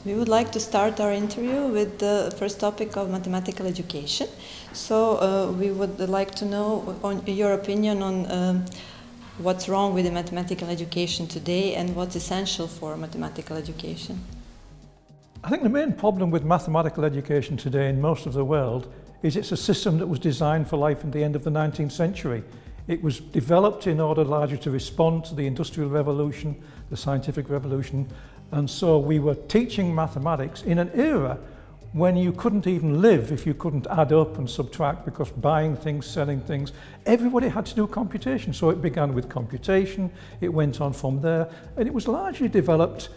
We would like to start our interview with the first topic of mathematical education. So we would like to know your opinion on what's wrong with the mathematical education today and what's essential for mathematical education. I think the main problem with mathematical education today in most of the world is it's a system that was designed for life at the end of the 19th century. It was developed in order largely to respond to the Industrial Revolution, the Scientific Revolution, and so we were teaching mathematics in an era when you couldn't even live if you couldn't add up and subtract, because buying things, selling things, everybody had to do computation. So it began with computation, it went on from there, and it was largely developed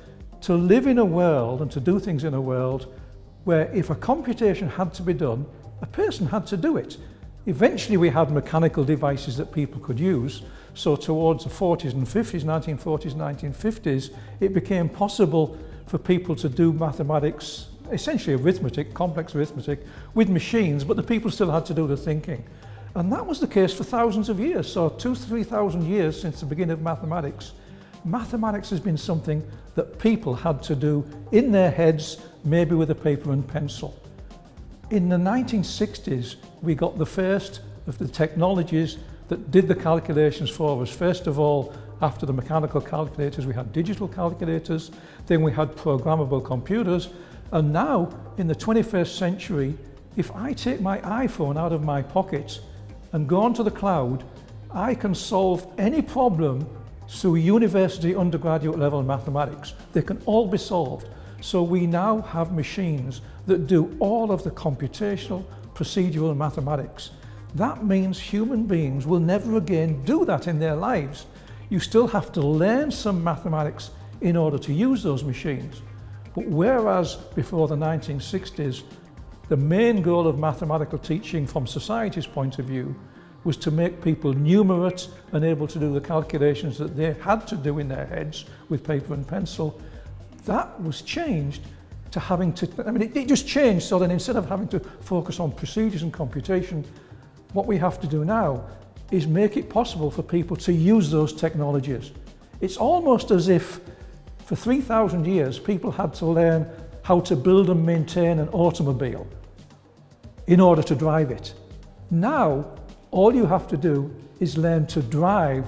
to live in a world and to do things in a world where if a computation had to be done, a person had to do it. Eventually we had mechanical devices that people could use, so towards the 40s and 50s, 1940s, 1950s, it became possible for people to do mathematics, essentially arithmetic, complex arithmetic, with machines, but the people still had to do the thinking. And that was the case for thousands of years, so 2,000 to 3,000 years since the beginning of mathematics. Mathematics has been something that people had to do in their heads, maybe with a paper and pencil. In the 1960s, we got the first of the technologies that did the calculations for us. First of all, after the mechanical calculators, we had digital calculators, then we had programmable computers, and now, in the 21st century, if I take my iPhone out of my pocket and go onto the cloud, I can solve any problem through university undergraduate level mathematics. They can all be solved. So we now have machines that do all of the computational, procedural mathematics. That means human beings will never again do that in their lives. You still have to learn some mathematics in order to use those machines. But whereas before the 1960s, the main goal of mathematical teaching from society's point of view was to make people numerate and able to do the calculations that they had to do in their heads with paper and pencil, that was changed to having to, it just changed so that instead of having to focus on procedures and computation, what we have to do now is make it possible for people to use those technologies. It's almost as if for 3,000 years people had to learn how to build and maintain an automobile in order to drive it. Now, all you have to do is learn to drive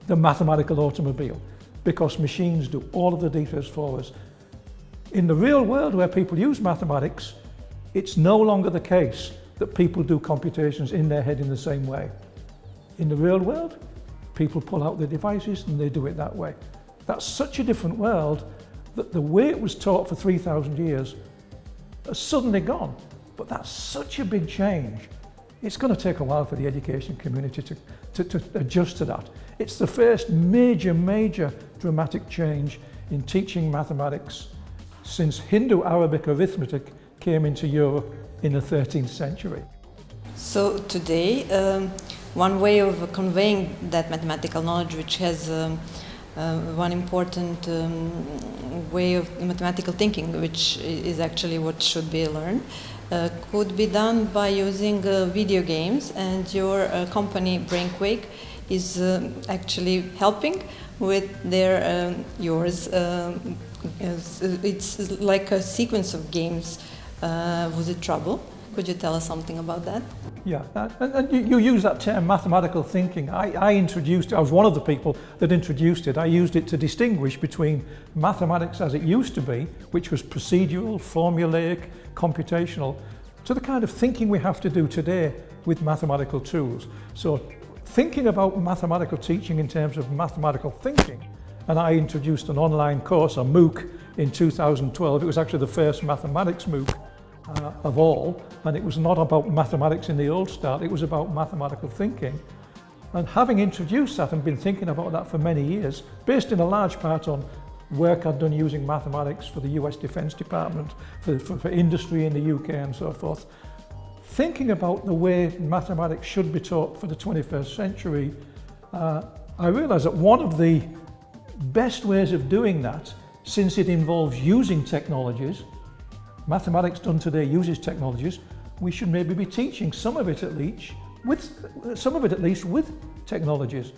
the mathematical automobile, because machines do all of the details for us. In the real world where people use mathematics, it's no longer the case that people do computations in their head in the same way. In the real world, people pull out their devices and they do it that way. That's such a different world that the way it was taught for 3,000 years has suddenly gone. But that's such a big change. It's going to take a while for the education community to adjust to that. It's the first major dramatic change in teaching mathematics since Hindu-Arabic arithmetic came into Europe in the 13th century. So today, one way of conveying that mathematical knowledge, which has one important way of mathematical thinking, which is actually what should be learned, could be done by using video games, and your company Brainquake is actually helping with their yours. It's like a sequence of games. Was it trouble? Could you tell us something about that? Yeah, and you use that term mathematical thinking. I was one of the people that introduced it. I used it to distinguish between mathematics as it used to be, which was procedural, formulaic, computational, to the kind of thinking we have to do today with mathematical tools. So thinking about mathematical teaching in terms of mathematical thinking, and I introduced an online course, a MOOC, in 2012. It was actually the first mathematics MOOC of all, and it was not about mathematics in the old style, it was about mathematical thinking. And having introduced that and been thinking about that for many years, based in a large part on work I'd done using mathematics for the US Defence Department, for industry in the UK and so forth, thinking about the way mathematics should be taught for the 21st century, I realised that one of the best ways of doing that, since it involves using technologies, mathematics done today uses technologies, we should maybe be teaching some of it at least with technologies.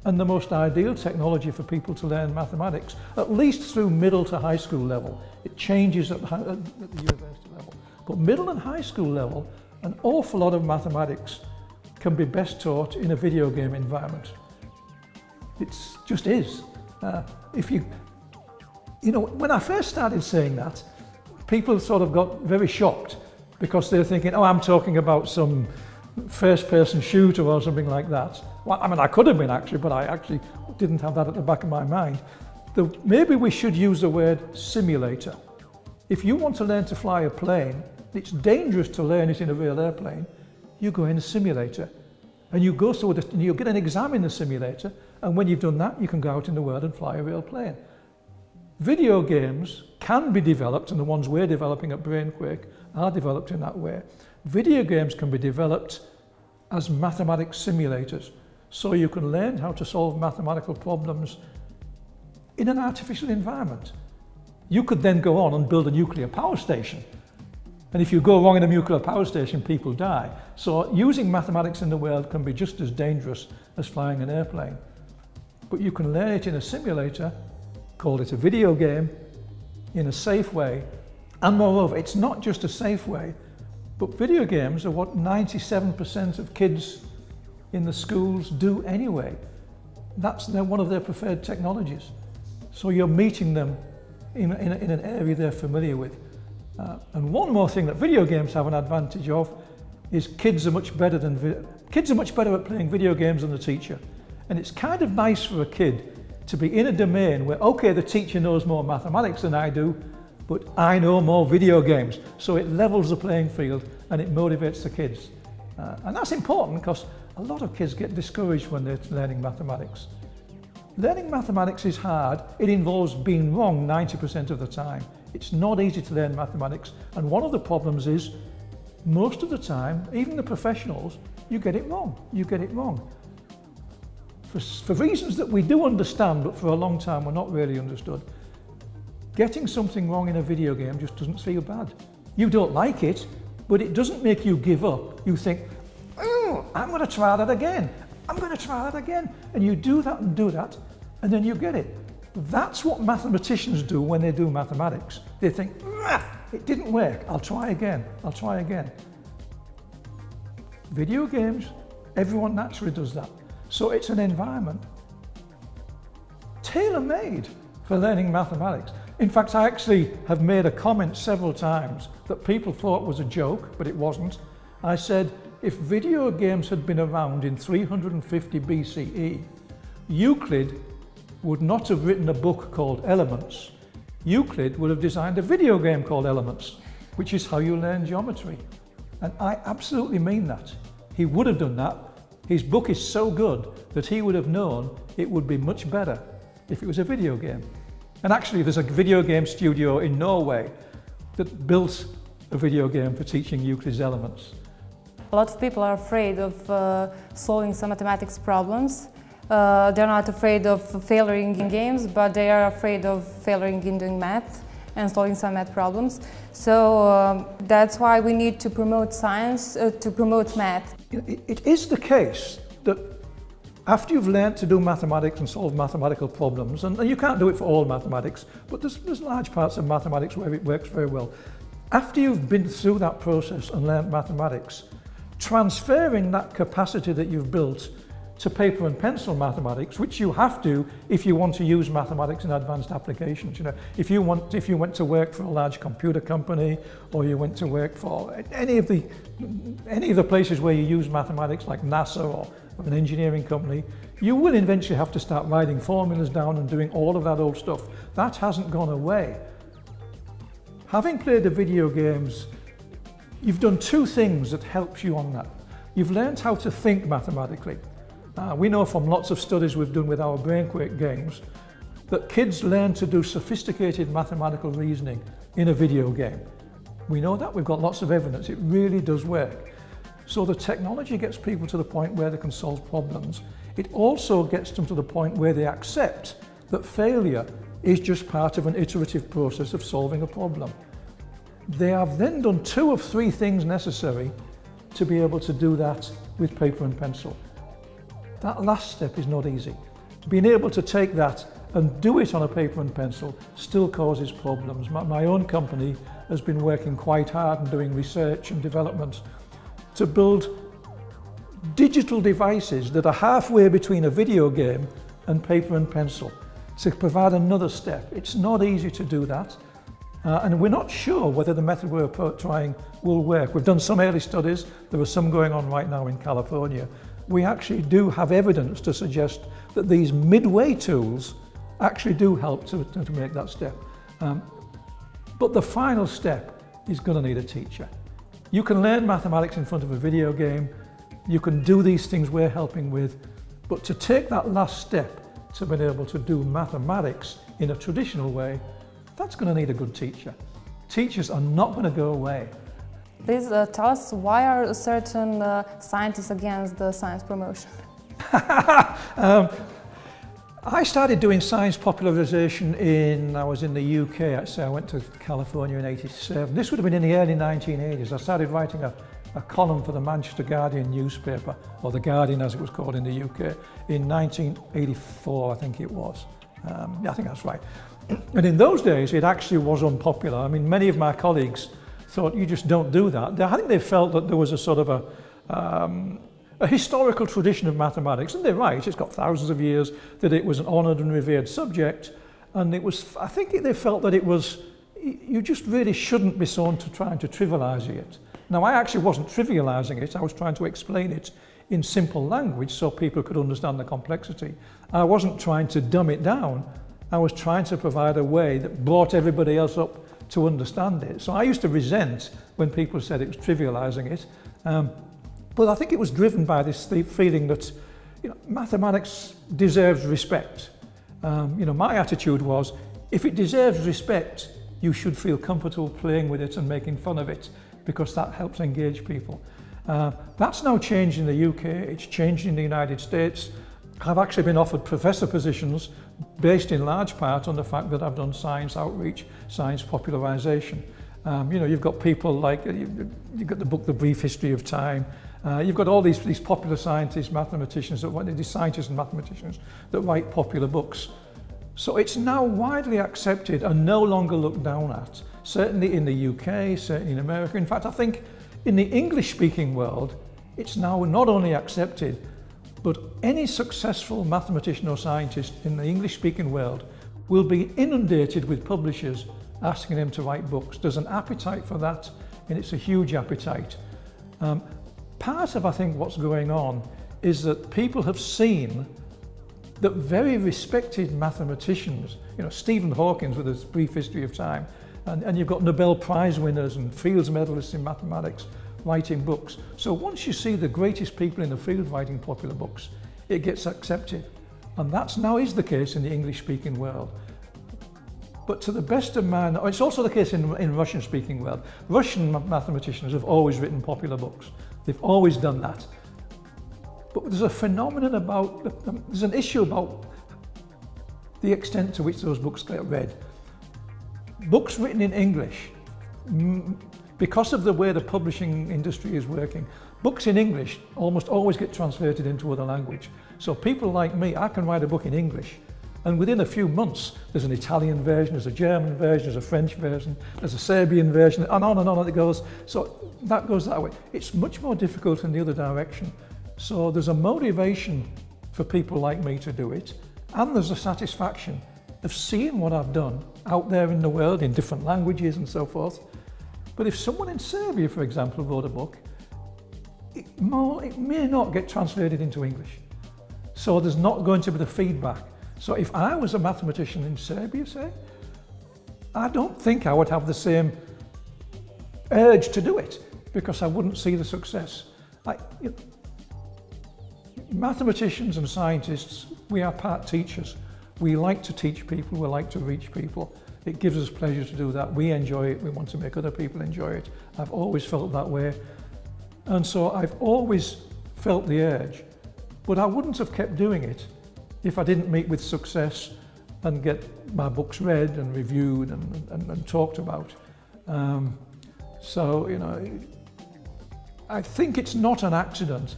and the most ideal technology for people to learn mathematics, at least through middle to high school level. It changes at the university level. But middle and high school level, an awful lot of mathematics can be best taught in a video game environment. It just is. When I first started saying that, people sort of got very shocked because they're thinking, oh, I'm talking about some first-person shooter or something like that. Well, I mean, I could have been actually, but I actually didn't have that at the back of my mind. Maybe we should use the word simulator. If you want to learn to fly a plane, it's dangerous to learn it in a real airplane. You go in a simulator and you go through and you get an exam in the simulator, and when you've done that, you can go out in the world and fly a real plane. Video games can be developed, and the ones we're developing at Brainquake are developed in that way. Video games can be developed as mathematics simulators, so you can learn how to solve mathematical problems in an artificial environment. You could then go on and build a nuclear power station. And if you go wrong in a nuclear power station, people die. So using mathematics in the world can be just as dangerous as flying an airplane. But you can learn it in a simulator, call it a video game, in a safe way. And moreover, it's not just a safe way, but video games are what 97% of kids in the schools do anyway. They're one of their preferred technologies. So you're meeting them in an area they're familiar with. And one more thing that video games have an advantage of is kids are much better at playing video games than the teacher. And it's kind of nice for a kid to be in a domain where, okay, the teacher knows more mathematics than I do, but I know more video games. So it levels the playing field and it motivates the kids. And that's important because a lot of kids get discouraged when they're learning mathematics. Learning mathematics is hard. It involves being wrong 90% of the time. It's not easy to learn mathematics. And one of the problems is, most of the time, even the professionals, you get it wrong. You get it wrong. For reasons that we do understand, but for a long time we're not really understood, getting something wrong in a video game just doesn't feel bad. You don't like it, but it doesn't make you give up. You think, oh, I'm going to try that again. I'm going to try that again. And you do that, and then you get it. That's what mathematicians do when they do mathematics. They think, it didn't work. I'll try again. I'll try again. Video games, everyone naturally does that. So it's an environment tailor-made for learning mathematics. In fact, I actually have made a comment several times that people thought was a joke, but it wasn't. I said, if video games had been around in 350 BCE, Euclid would not have written a book called Elements. Euclid would have designed a video game called Elements, which is how you learn geometry. And I absolutely mean that. He would have done that. His book is so good that he would have known it would be much better if it was a video game. And actually, there's a video game studio in Norway that built a video game for teaching Euclid's Elements. A lot of people are afraid of solving some mathematics problems. They're not afraid of failing in games, but they are afraid of failing in doing math and solving some math problems. So that's why we need to promote science, to promote math. It is the case that after you've learned to do mathematics and solve mathematical problems, and you can't do it for all mathematics, but there's large parts of mathematics where it works very well. After you've been through that process and learned mathematics, transferring that capacity that you've built to paper and pencil mathematics, which you have to if you want to use mathematics in advanced applications. You know, if you went to work for a large computer company, or you went to work for any of the places where you use mathematics, like NASA or an engineering company, you will eventually have to start writing formulas down and doing all of that old stuff. That hasn't gone away. Having played the video games, you've done two things that helps you on that. You've learned how to think mathematically. We know from lots of studies we've done with our Brainquake games that kids learn to do sophisticated mathematical reasoning in a video game. We know that, we've got lots of evidence, it really does work. So the technology gets people to the point where they can solve problems. It also gets them to the point where they accept that failure is just part of an iterative process of solving a problem. They have then done 2 of 3 things necessary to be able to do that with paper and pencil. That last step is not easy. being able to take that and do it on a paper and pencil still causes problems. My own company has been working quite hard and doing research and development to build digital devices that are halfway between a video game and paper and pencil to provide another step. It's not easy to do that, and we're not sure whether the method we're trying will work. We've done some early studies. There are some going on right now in California. We actually do have evidence to suggest that these midway tools actually do help to make that step. But the final step is going to need a teacher. You can learn mathematics in front of a video game. You can do these things we're helping with, but to take that last step to being able to do mathematics in a traditional way, that's going to need a good teacher. Teachers are not going to go away. Please tell us, why are certain scientists against the science promotion? I started doing science popularisation I was in the UK, actually. I went to California in '87. This would have been in the early 1980s. I started writing a column for the Manchester Guardian newspaper, or the Guardian as it was called in the UK, in 1984, I think it was. Yeah, I think that's right. And in those days, it actually was unpopular. I mean, many of my colleagues thought, you just don't do that. I think they felt that there was a sort of a historical tradition of mathematics, and they're right, it's got thousands of years, that it was an honoured and revered subject, and it was, I think they felt that it was, you just really shouldn't be trying to trivialise it. Now, I actually wasn't trivialising it, I was trying to explain it in simple language so people could understand the complexity. I wasn't trying to dumb it down, I was trying to provide a way that brought everybody else up to understand it. So I used to resent when people said it was trivialising it. But I think it was driven by this feeling that, you know, mathematics deserves respect. You know, my attitude was, if it deserves respect, you should feel comfortable playing with it and making fun of it, because that helps engage people. That's now changed in the UK, it's changed in the United States. I've actually been offered professor positions based in large part on the fact that I've done science outreach, science popularisation. You know, you've got people like, you've got the book The Brief History of Time. You've got all these popular scientists, mathematicians, these scientists and mathematicians that write popular books. So it's now widely accepted and no longer looked down at, certainly in the UK, certainly in America. In fact, I think in the English-speaking world, it's now not only accepted, but any successful mathematician or scientist in the English-speaking world will be inundated with publishers asking them to write books. There's an appetite for that, and it's a huge appetite. Part of, I think, what's going on is that people have seen that very respected mathematicians, you know, Stephen Hawking with his Brief History of Time, and you've got Nobel Prize winners and Fields medalists in mathematics writing books. So once you see the greatest people in the field writing popular books, it gets accepted. And that now is the case in the English-speaking world. But to the best of my knowledge, it's also the case in Russian-speaking world. Russian mathematicians have always written popular books. They've always done that. But there's a phenomenon about, there's an issue about the extent to which those books get read. Books written in English, because of the way the publishing industry is working, books in English almost always get translated into other language. So people like me, I can write a book in English, and within a few months, there's an Italian version, there's a German version, there's a French version, there's a Serbian version, and on it goes. So that goes that way. It's much more difficult in the other direction. So there's a motivation for people like me to do it, and there's a satisfaction of seeing what I've done out there in the world in different languages and so forth. But if someone in Serbia, for example, wrote a book, it may not get translated into English. So there's not going to be the feedback. So if I was a mathematician in Serbia, say, I don't think I would have the same urge to do it, because I wouldn't see the success. Mathematicians and scientists, we are part teachers. We like to teach people, we like to reach people. It gives us pleasure to do that. We enjoy it, we want to make other people enjoy it. I've always felt that way. And so I've always felt the urge, but I wouldn't have kept doing it if I didn't meet with success and get my books read and reviewed and talked about. So, you know, I think it's not an accident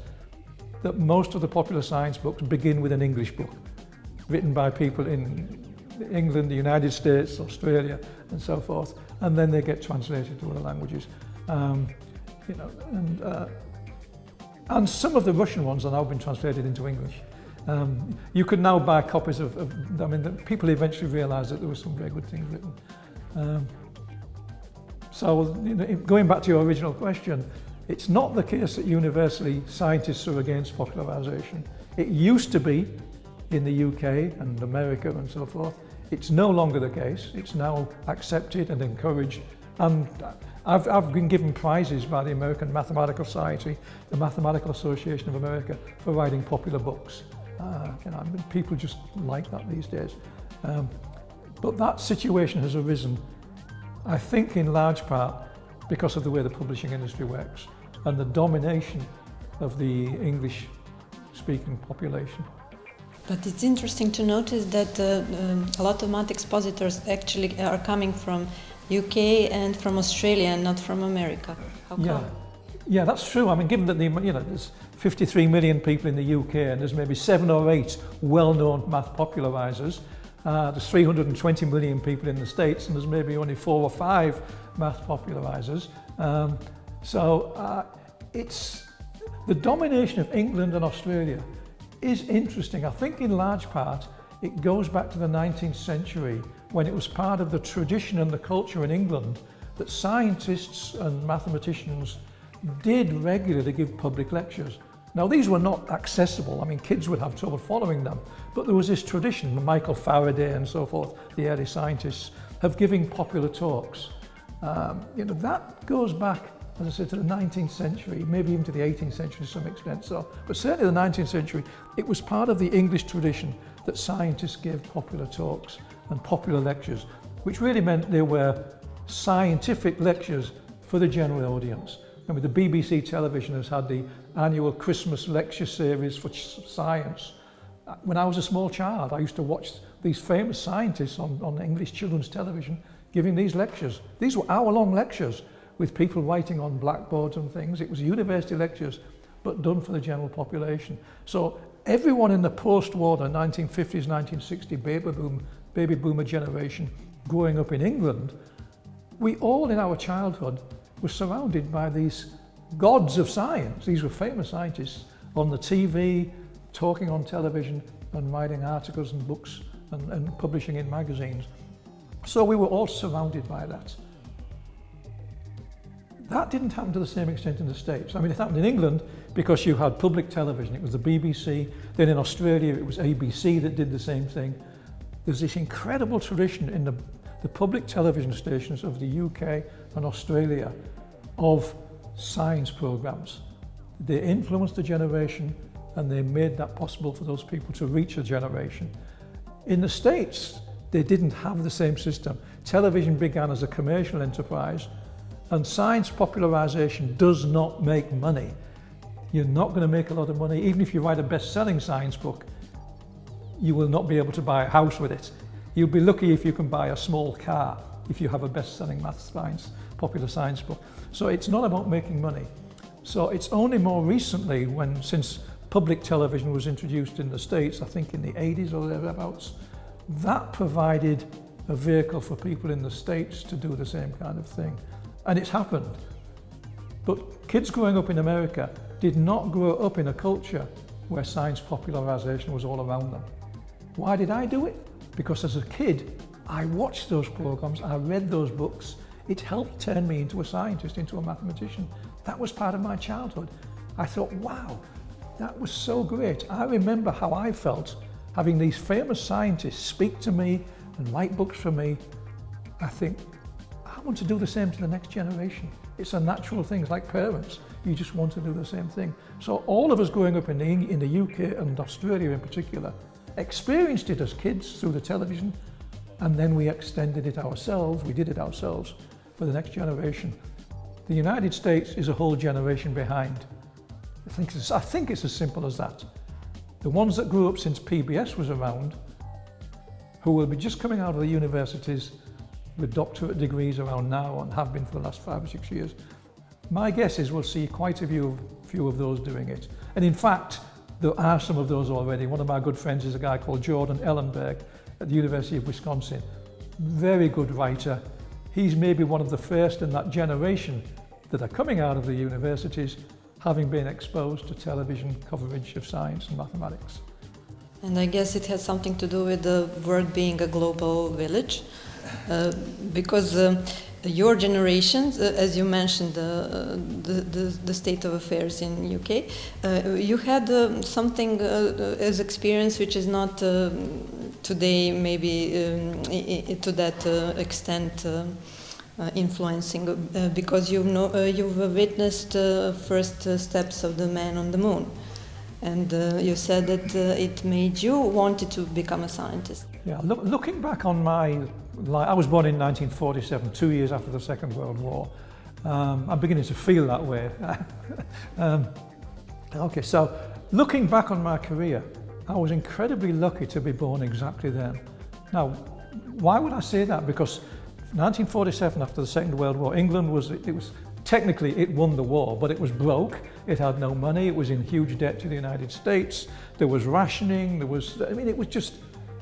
that most of the popular science books begin with an English book. written by people in England, the United States, Australia, and so forth, and then they get translated to other languages. You know, and some of the Russian ones are now been translated into English. You could now buy copies of I mean, people eventually realised that there were some very good things written. So, you know, going back to your original question, it's not the case that universally scientists are against popularisation. It used to be in the UK and America and so forth. It's no longer the case. It's now accepted and encouraged. And I've been given prizes by the American Mathematical Society, the Mathematical Association of America, for writing popular books. You know, people just like that these days. But that situation has arisen, I think, in large part because of the way the publishing industry works and the domination of the English-speaking population. But it's interesting to notice that a lot of math expositors actually are coming from UK and from Australia and not from America. How come? Yeah, that's true. I mean, given that there's 53 million people in the UK and there's maybe 7 or 8 well-known math popularisers, there's 320 million people in the States and there's maybe only 4 or 5 math popularisers. It's the domination of England and Australia is interesting. I think in large part it goes back to the 19th century when it was part of the tradition and the culture in England that scientists and mathematicians did regularly give public lectures. Now these were not accessible, I mean kids would have trouble following them, but there was this tradition, Michael Faraday and so forth, the early scientists, of giving popular talks. You know, that goes back, as I said, to the 19th century, maybe even to the 18th century to some extent. So, but certainly the 19th century, it was part of the English tradition that scientists gave popular talks and popular lectures, which really meant they were scientific lectures for the general audience. I mean, the BBC television has had the annual Christmas lecture series for science. When I was a small child, I used to watch these famous scientists on English children's television giving these lectures. These were hour-long lectures with people writing on blackboards and things. It was university lectures, but done for the general population. So everyone in the post-war, the 1950s, 1960 baby boomer generation growing up in England, we all in our childhood were surrounded by these gods of science. These were famous scientists on the TV, talking on television and writing articles and books and publishing in magazines. So we were all surrounded by that. That didn't happen to the same extent in the States. I mean, it happened in England because you had public television. It was the BBC. Then in Australia, it was ABC that did the same thing. There's this incredible tradition in the public television stations of the UK and Australia of science programs. They influenced the generation and they made that possible for those people to reach a generation. In the States, they didn't have the same system. Television began as a commercial enterprise, and science popularisation does not make money. You're not going to make a lot of money. Even if you write a best-selling science book, you will not be able to buy a house with it. You'll be lucky if you can buy a small car if you have a best-selling maths science, popular science book. So it's not about making money. So it's only more recently, since public television was introduced in the States, I think in the 80s or thereabouts, that provided a vehicle for people in the States to do the same kind of thing. And it's happened. But kids growing up in America did not grow up in a culture where science popularisation was all around them. Why did I do it? Because as a kid, I watched those programs, I read those books. It helped turn me into a scientist, into a mathematician. That was part of my childhood. I thought, wow, that was so great. I remember how I felt having these famous scientists speak to me and write books for me. I think, I want to do the same to the next generation. It's a natural thing, it's like parents. You just want to do the same thing. So all of us growing up in the UK and Australia in particular, experienced it as kids through the television, and then we extended it ourselves, we did it ourselves for the next generation. The United States is a whole generation behind. I think it's as simple as that. The ones that grew up since PBS was around, who will be just coming out of the universities with doctorate degrees around now and have been for the last 5 or 6 years, my guess is we'll see quite a few of those doing it. And in fact, There are some of those already. One of my good friends is a guy called Jordan Ellenberg at the University of Wisconsin. Very good writer. He's maybe one of the first in that generation that are coming out of the universities having been exposed to television coverage of science and mathematics. And I guess it has something to do with the world being a global village, because your generation, as you mentioned, the state of affairs in UK, you had something as experience which is not today maybe to that extent influencing, because you've witnessed first steps of the man on the moon. And you said that it made you wanted to become a scientist. Yeah, looking back on my life, I was born in 1947, 2 years after the Second World War. I'm beginning to feel that way. Okay, so looking back on my career, I was incredibly lucky to be born exactly then. Now, why would I say that? Because 1947, after the Second World War, England was technically it won the war, but it was broke. It had no money. It was in huge debt to the United States. There was rationing. There was, I mean, it was just,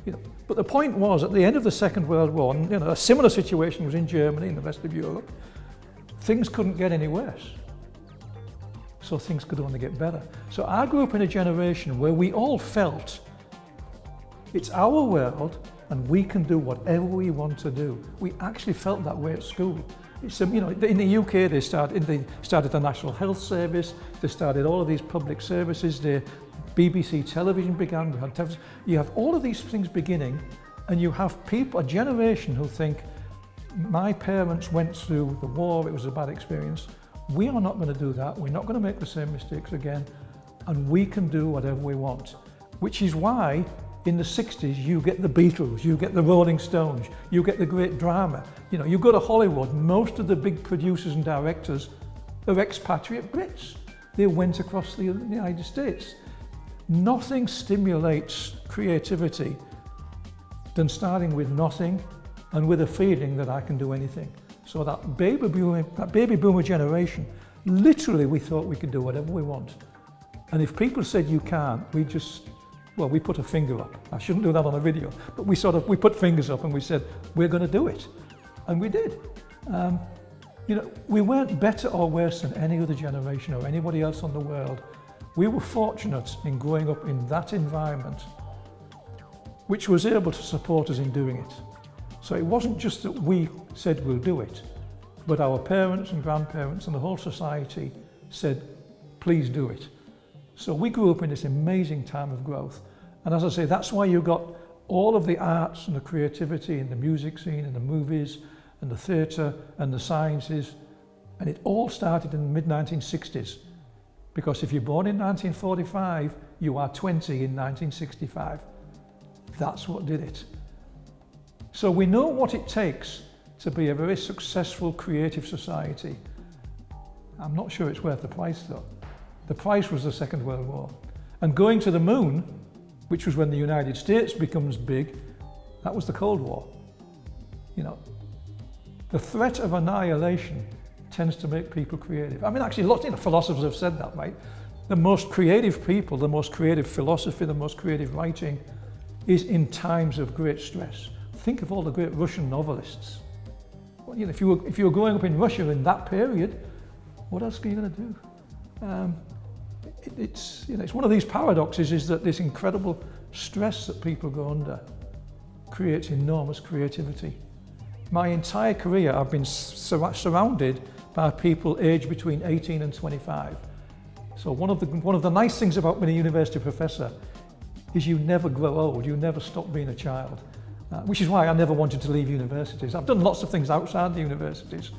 you know. But the point was, at the end of the Second World War, and, you know, a similar situation was in Germany and the rest of Europe. Things couldn't get any worse. So things could only get better. So I grew up in a generation where we all felt it's our world and we can do whatever we want to do. We actually felt that way at school. It's, you know, in the UK they started the National Health Service, they started all of these public services, the BBC television began, we had television. You have all of these things beginning, and you have people, a generation who think, my parents went through the war, it was a bad experience, we are not going to do that, we're not going to make the same mistakes again, and we can do whatever we want. Which is why in the 60s, you get the Beatles, you get the Rolling Stones, you get the great drama. You know, you go to Hollywood, most of the big producers and directors are expatriate Brits. They went across the United States. Nothing stimulates creativity than starting with nothing and with a feeling that I can do anything. So that baby boomer generation, literally we thought we could do whatever we want. And if people said you can't, we put a finger up. I shouldn't do that on a video, but we put fingers up and we said, we're going to do it. And we did. You know, we weren't better or worse than any other generation or anybody else on the world. We were fortunate in growing up in that environment, which was able to support us in doing it. So it wasn't just that we said we'll do it, but our parents and grandparents and the whole society said, please do it. So we grew up in this amazing time of growth. And as I say, that's why you got all of the arts and the creativity in the music scene and the movies and the theatre and the sciences. And it all started in the mid-1960s. Because if you're born in 1945, you are 20 in 1965. That's what did it. So we know what it takes to be a very successful creative society. I'm not sure it's worth the price though. The price was the Second World War. And going to the moon, which was when the United States becomes big, that was the Cold War. You know, the threat of annihilation tends to make people creative. I mean, actually, lots of philosophers have said that, right? The most creative people, the most creative philosophy, the most creative writing is in times of great stress. Think of all the great Russian novelists. Well, you know, if you were growing up in Russia in that period, what else are you going to do? It's one of these paradoxes, is that this incredible stress that people go under creates enormous creativity. My entire career I've been surrounded by people aged between 18 and 25. So one of the nice things about being a university professor is you never grow old, you never stop being a child. Which is why I never wanted to leave universities. I've done lots of things outside the universities.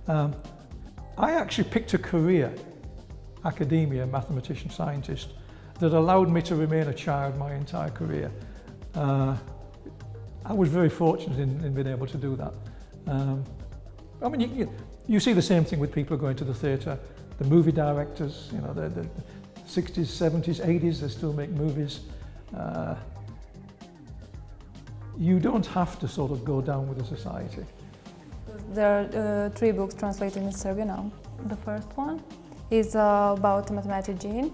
I actually picked a career, academia, mathematician, scientist, that allowed me to remain a child my entire career. I was very fortunate in being able to do that. I mean, you see the same thing with people going to the theatre, the movie directors, you know, the 60s, 70s, 80s, they still make movies. You don't have to sort of go down with the society. There are 3 books translated in Serbian now. The first one is about mathematics gene.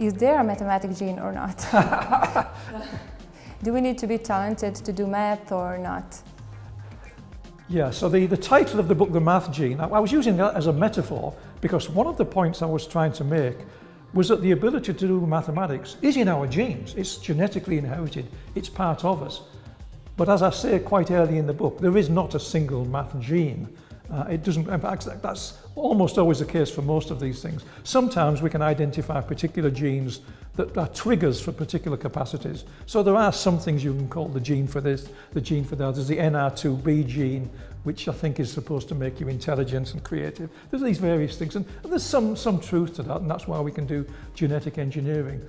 is there a mathematic gene or not? Do we need to be talented to do math or not? Yeah, so the title of the book, The Math Gene, I was using that as a metaphor because one of the points I was trying to make was that the ability to do mathematics is in our genes. It's genetically inherited. It's part of us. But as I say quite early in the book, there is not a single math gene. It doesn't, in fact, that's almost always the case for most of these things. Sometimes we can identify particular genes that are triggers for particular capacities. So there are some things you can call the gene for this, the gene for that. There's the NR2B gene, which I think is supposed to make you intelligent and creative. There's these various things, and there's some truth to that, and that's why we can do genetic engineering.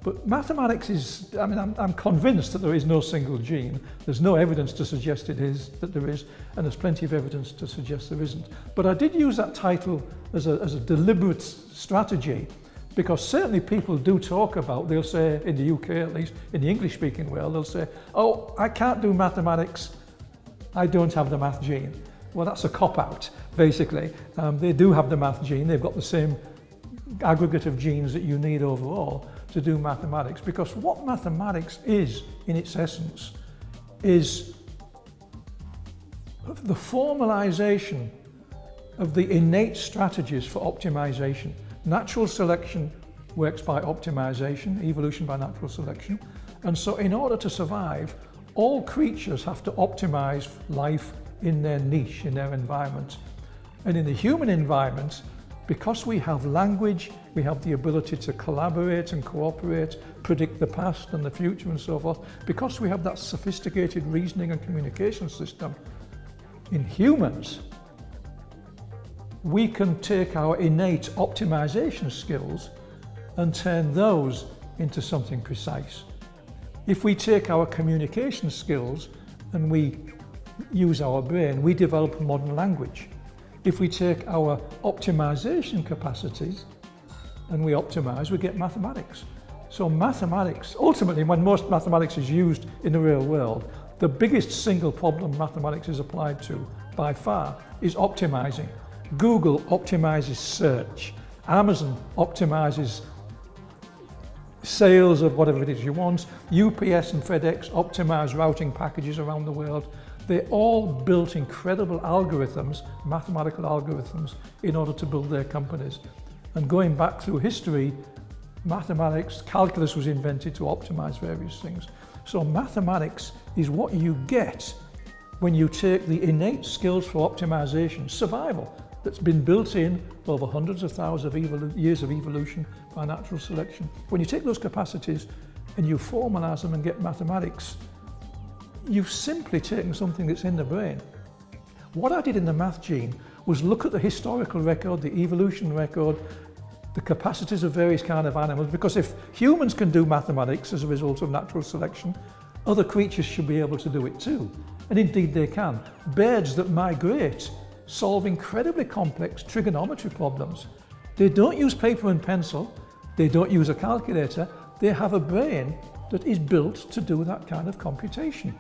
But mathematics is, I mean, I'm convinced that there is no single gene. There's no evidence to suggest that there is, and there's plenty of evidence to suggest there isn't. But I did use that title as a deliberate strategy, because certainly people do talk about, they'll say, in the UK at least, in the English-speaking world, they'll say, oh, I can't do mathematics, I don't have the math gene. Well, that's a cop-out, basically. They do have the math gene, they've got the same aggregate of genes that you need overall to do mathematics, because what mathematics is, in its essence, is the formalization of the innate strategies for optimization. Natural selection works by optimization, evolution by natural selection, and so in order to survive, all creatures have to optimize life in their niche, in their environment. And in the human environment, because we have language, we have the ability to collaborate and cooperate, predict the past and the future and so forth, because we have that sophisticated reasoning and communication system, in humans, we can take our innate optimization skills and turn those into something precise. If we take our communication skills and we use our brain, we develop modern language. If we take our optimization capacities and we optimize, we get mathematics. So mathematics, ultimately, when most mathematics is used in the real world, the biggest single problem mathematics is applied to, by far, is optimizing. Google optimizes search. Amazon optimizes sales of whatever it is you want. UPS and FedEx optimize routing packages around the world. They all built incredible algorithms, mathematical algorithms, in order to build their companies. And going back through history, mathematics, calculus was invented to optimize various things. So mathematics is what you get when you take the innate skills for optimization, survival, that's been built in over hundreds of thousands of years of evolution by natural selection. When you take those capacities and you formalize them and get mathematics, you've simply taken something that's in the brain. What I did in the math gene was look at the historical record, the evolution record, the capacities of various kinds of animals, because if humans can do mathematics as a result of natural selection, other creatures should be able to do it too. And indeed they can. Birds that migrate solve incredibly complex trigonometry problems. They don't use paper and pencil, they don't use a calculator, they have a brain that is built to do that kind of computation.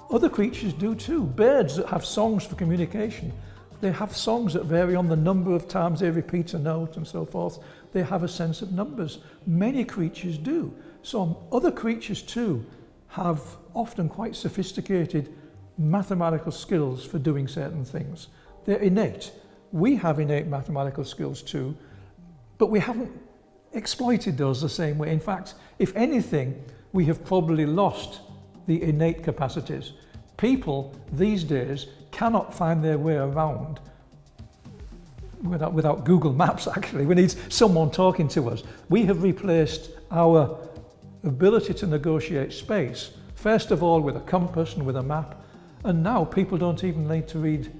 Other creatures do too. Birds that have songs for communication, they have songs that vary on the number of times they repeat a note and so forth. They have a sense of numbers. Many creatures do. So other creatures too have often quite sophisticated mathematical skills for doing certain things. They're innate. We have innate mathematical skills too, but we haven't exploited those the same way. In fact, if anything, we have probably lost the innate capacities. People these days cannot find their way around without Google Maps, actually. We need someone talking to us. We have replaced our ability to negotiate space, first of all with a compass and with a map, and now people don't even need to read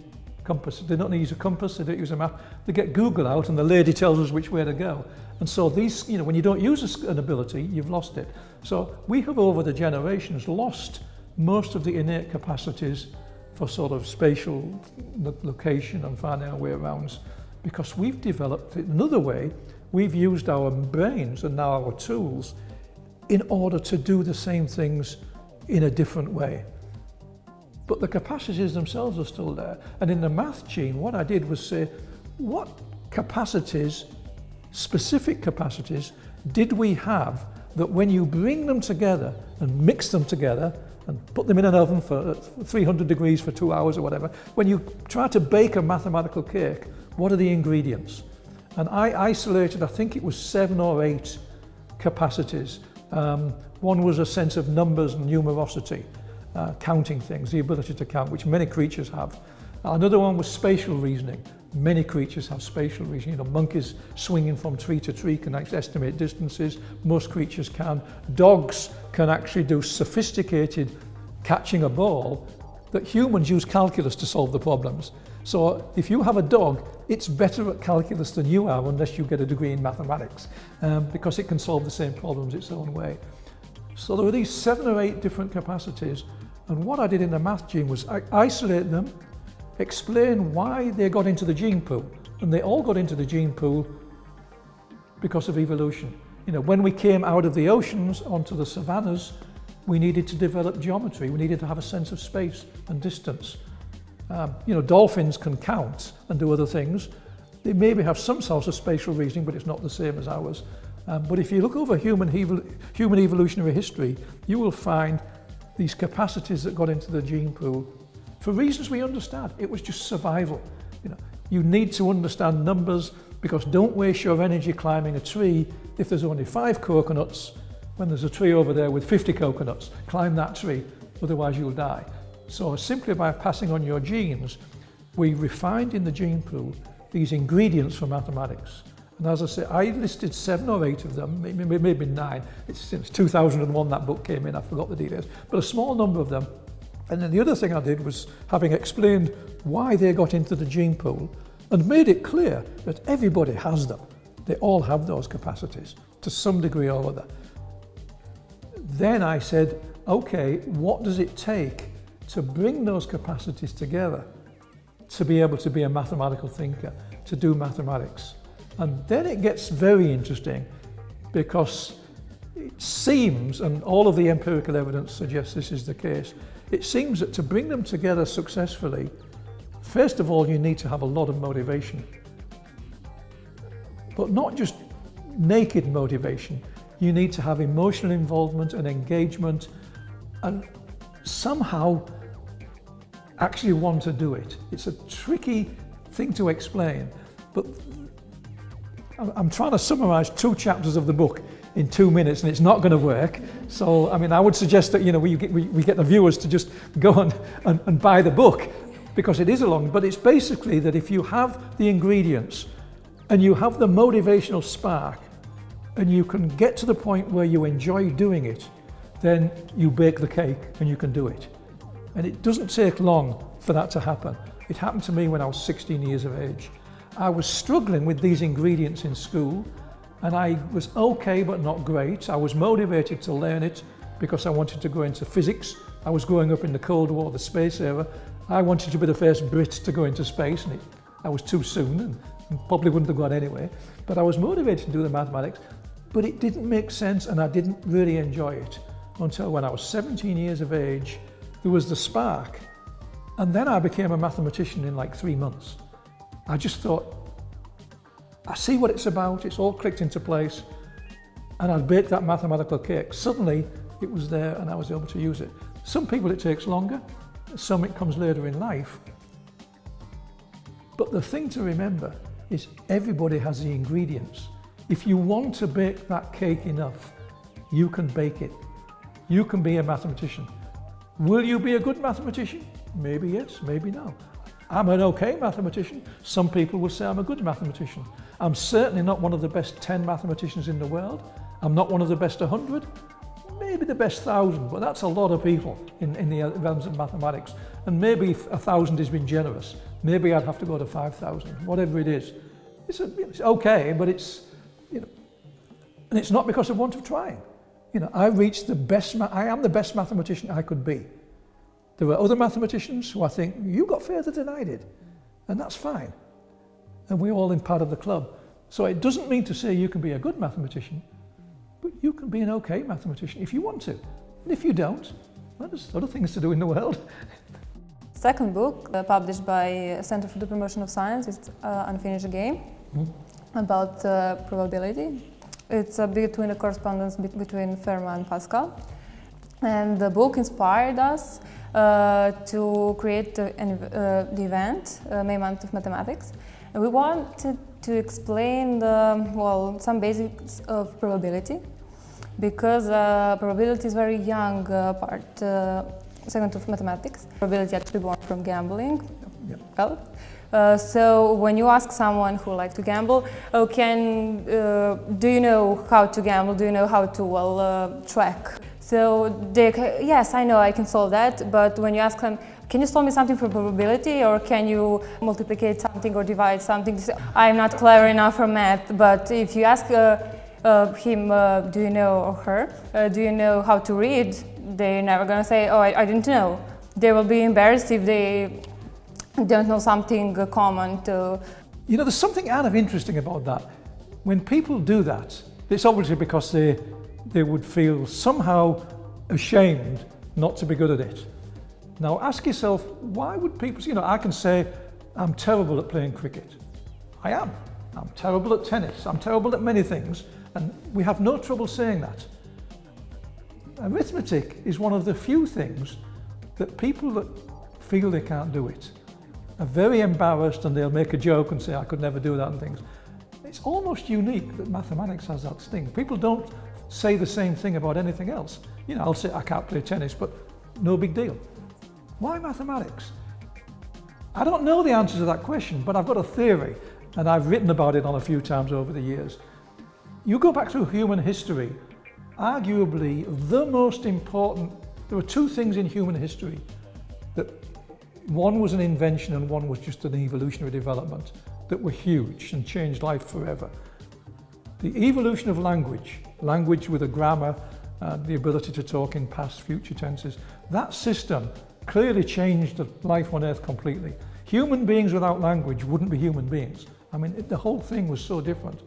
compass. They don't use a compass, they don't use a map. They get Google out and the lady tells us which way to go. And so these, when you don't use an ability, you've lost it. So we have over the generations lost most of the innate capacities for sort of spatial location and finding our way around, because we've developed it another way. We've used our brains and now our tools in order to do the same things in a different way. But the capacities themselves are still there. And in the math gene, what I did was say, what capacities, specific capacities, did we have that when you bring them together and mix them together and put them in an oven for 300 degrees for 2 hours or whatever, when you try to bake a mathematical cake, what are the ingredients? And I isolated, I think it was 7 or 8 capacities. One was a sense of numbers and numerosity, counting things, the ability to count, which many creatures have. Another one was spatial reasoning. Many creatures have spatial reasoning. You know, monkeys swinging from tree to tree can estimate distances. Most creatures can. Dogs can actually do sophisticated catching a ball that humans use calculus to solve the problems. So if you have a dog, it's better at calculus than you are unless you get a degree in mathematics, because it can solve the same problems its own way. So there were these 7 or 8 different capacities, and what I did in the math gene was I isolate them, explain why they got into the gene pool, and they all got into the gene pool because of evolution. You know, when we came out of the oceans onto the savannas, we needed to develop geometry. We needed to have a sense of space and distance. You know, dolphins can count and do other things. They maybe have some sort of spatial reasoning, but it's not the same as ours. But if you look over human evolutionary history, you will find these capacities that got into the gene pool for reasons we understand. It was just survival. You know, you need to understand numbers, because don't waste your energy climbing a tree if there's only 5 coconuts when there's a tree over there with 50 coconuts. Climb that tree, otherwise you'll die. So simply by passing on your genes, we refined in the gene pool these ingredients for mathematics. And as I say, I listed 7 or 8 of them, maybe 9. It's 2001 that book came in, I forgot the details, but a small number of them. And then the other thing I did was, having explained why they got into the gene pool and made it clear that everybody has them. They all have those capacities to some degree or other. Then I said, okay, what does it take to bring those capacities together to be able to be a mathematical thinker, to do mathematics? And then it gets very interesting, because it seems, and all of the empirical evidence suggests this is the case, it seems that to bring them together successfully, first of all, you need to have a lot of motivation. But not just naked motivation. You need to have emotional involvement and engagement, and somehow actually want to do it. It's a tricky thing to explain, but I'm trying to summarize 2 chapters of the book in 2 minutes, and it's not going to work. So, I mean, I would suggest that, you know, we get the viewers to just go and buy the book, because it is a long, but it's basically that if you have the ingredients and you have the motivational spark and you can get to the point where you enjoy doing it, then you bake the cake and you can do it. And it doesn't take long for that to happen. It happened to me when I was 16 years of age. I was struggling with these ingredients in school, and I was okay but not great. I was motivated to learn it because I wanted to go into physics. I was growing up in the Cold War, the space era. I wanted to be the first Brit to go into space, and I was too soon and probably wouldn't have gone anyway. But I was motivated to do the mathematics, but it didn't make sense, and I didn't really enjoy it until when I was 17 years of age. There was the spark, and then I became a mathematician in like 3 months. I just thought, I see what it's about, it's all clicked into place, and I'd baked that mathematical cake. Suddenly it was there and I was able to use it. Some people it takes longer, some it comes later in life. But the thing to remember is everybody has the ingredients. If you want to bake that cake enough, you can bake it. You can be a mathematician. Will you be a good mathematician? Maybe yes, maybe no. I'm an okay mathematician. Some people will say I'm a good mathematician. I'm certainly not one of the best 10 mathematicians in the world. I'm not one of the best 100, maybe the best 1,000, but that's a lot of people in the realms of mathematics. And maybe 1,000 has been generous. Maybe I'd have to go to 5,000, whatever it is. It's okay, but it's, you know, and it's not because of want of trying. You know, I am the best mathematician I could be. There were other mathematicians who I think, you got further than I did, and that's fine. And we're all in part of the club. So it doesn't mean to say you can be a good mathematician, but you can be an okay mathematician if you want to. And if you don't, well, there's other things to do in the world. Second book, published by Center for the Promotion of Science, is Unfinished Game, about probability. It's between a correspondence between Fermat and Pascal. And the book inspired us to create the event, May Month of Mathematics. And we wanted to explain some basics of probability, because probability is a very young segment of mathematics. Probability actually born from gambling. Yep. Well, so when you ask someone who likes to gamble, do you know how to gamble? Do you know how to track? So they, yes, I know, I can solve that. But when you ask them, can you solve me something for probability, or can you multiplicate something or divide something? I'm not clever enough for math. But if you ask him, do you know, or her, do you know how to read? They're never going to say, oh, I didn't know. They will be embarrassed if they don't know something common to... You know, there's something kind of interesting about that. When people do that, it's obviously because they would feel somehow ashamed not to be good at it. Now ask yourself, why would people, you know, I can say, I'm terrible at playing cricket. I am. I'm terrible at tennis. I'm terrible at many things, and we have no trouble saying that. Arithmetic is one of the few things that people that feel they can't do it are very embarrassed, and they'll make a joke and say, I could never do that and things. It's almost unique that mathematics has that sting. People don't say the same thing about anything else. You know, I'll say I can't play tennis, but no big deal. Why mathematics? I don't know the answer to that question, but I've got a theory, and I've written about it on a few times over the years. You go back through human history, arguably the most important, there were two things in human history that one was an invention and one was just an evolutionary development that were huge and changed life forever. The evolution of language, language with a grammar and the ability to talk in past, future tenses, that system clearly changed life on Earth completely. Human beings without language wouldn't be human beings. I mean, the whole thing was so different.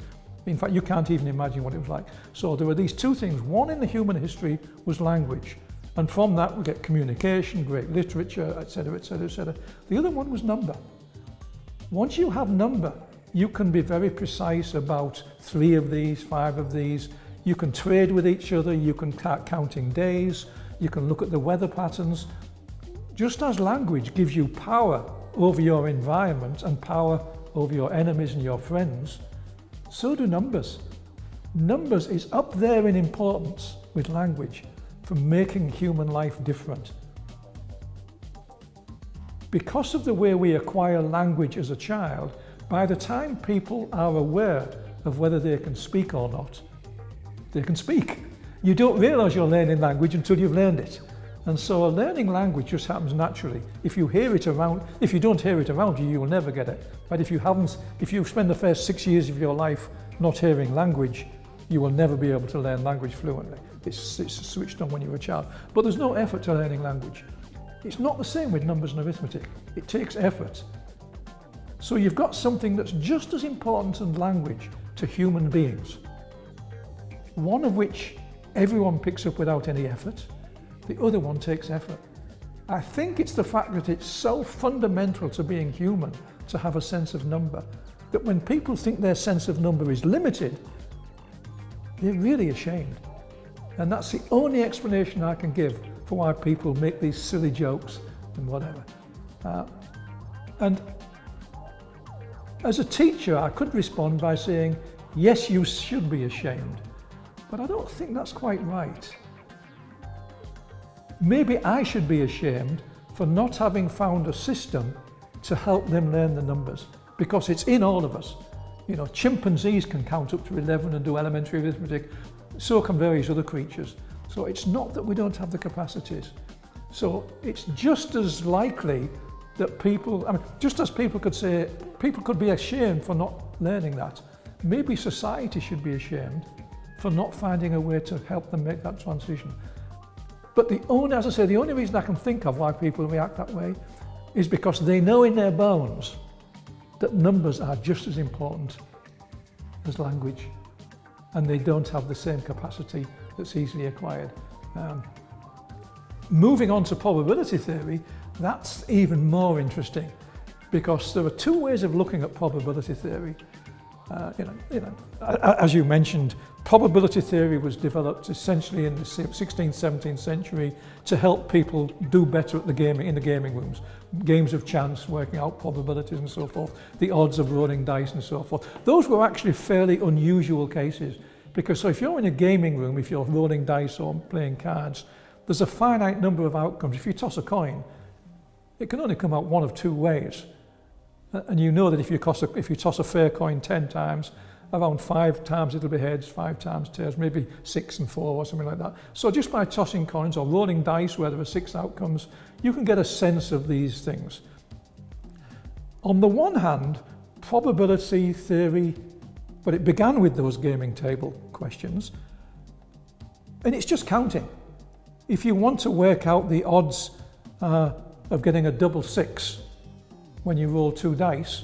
In fact, you can't even imagine what it was like. So there were these two things. One in the human history was language. And from that we get communication, great literature, etc., etc., etc. The other one was number. Once you have number, you can be very precise about 3 of these, 5 of these. You can trade with each other, you can start counting days, you can look at the weather patterns. Just as language gives you power over your environment and power over your enemies and your friends, so do numbers. Numbers is up there in importance with language for making human life different. Because of the way we acquire language as a child, by the time people are aware of whether they can speak or not, they can speak. You don't realise you're learning language until you've learned it. And so learning language just happens naturally. If you hear it around, if you don't hear it around you, you will never get it. But if you spend the first 6 years of your life not hearing language, you will never be able to learn language fluently. It's switched on when you're a child. But there's no effort to learning language. It's not the same with numbers and arithmetic. It takes effort. So you've got something that's just as important as language to human beings. One of which everyone picks up without any effort. The other one takes effort. I think it's the fact that it's so fundamental to being human to have a sense of number, that when people think their sense of number is limited, they're really ashamed. And that's the only explanation I can give for why people make these silly jokes and whatever. And as a teacher, I could respond by saying, yes, you should be ashamed. But I don't think that's quite right. Maybe I should be ashamed for not having found a system to help them learn the numbers, because it's in all of us. You know, chimpanzees can count up to 11 and do elementary arithmetic, so can various other creatures. So it's not that we don't have the capacities. So it's just as likely that people, I mean, just as people could say, people could be ashamed for not learning that, maybe society should be ashamed for not finding a way to help them make that transition. But the only, as I say, the only reason I can think of why people react that way is because they know in their bones that numbers are just as important as language, and they don't have the same capacity that's easily acquired. Moving on to probability theory, that's even more interesting, because there are two ways of looking at probability theory. As you mentioned, probability theory was developed essentially in the 16th, 17th century to help people do better at the gaming, in the gaming rooms. Games of chance, working out probabilities and so forth, the odds of rolling dice and so forth. Those were actually fairly unusual cases, because so if you're in a gaming room, if you're rolling dice or playing cards, there's a finite number of outcomes. If you toss a coin, it can only come out one of two ways. And you know that if you toss a fair coin 10 times, around 5 times it'll be heads, 5 times tails, maybe 6 and 4 or something like that. So just by tossing coins or rolling dice where there are 6 outcomes, you can get a sense of these things. On the one hand, probability theory, but it began with those gaming table questions, and it's just counting. If you want to work out the odds of getting a double 6 when you roll 2 dice,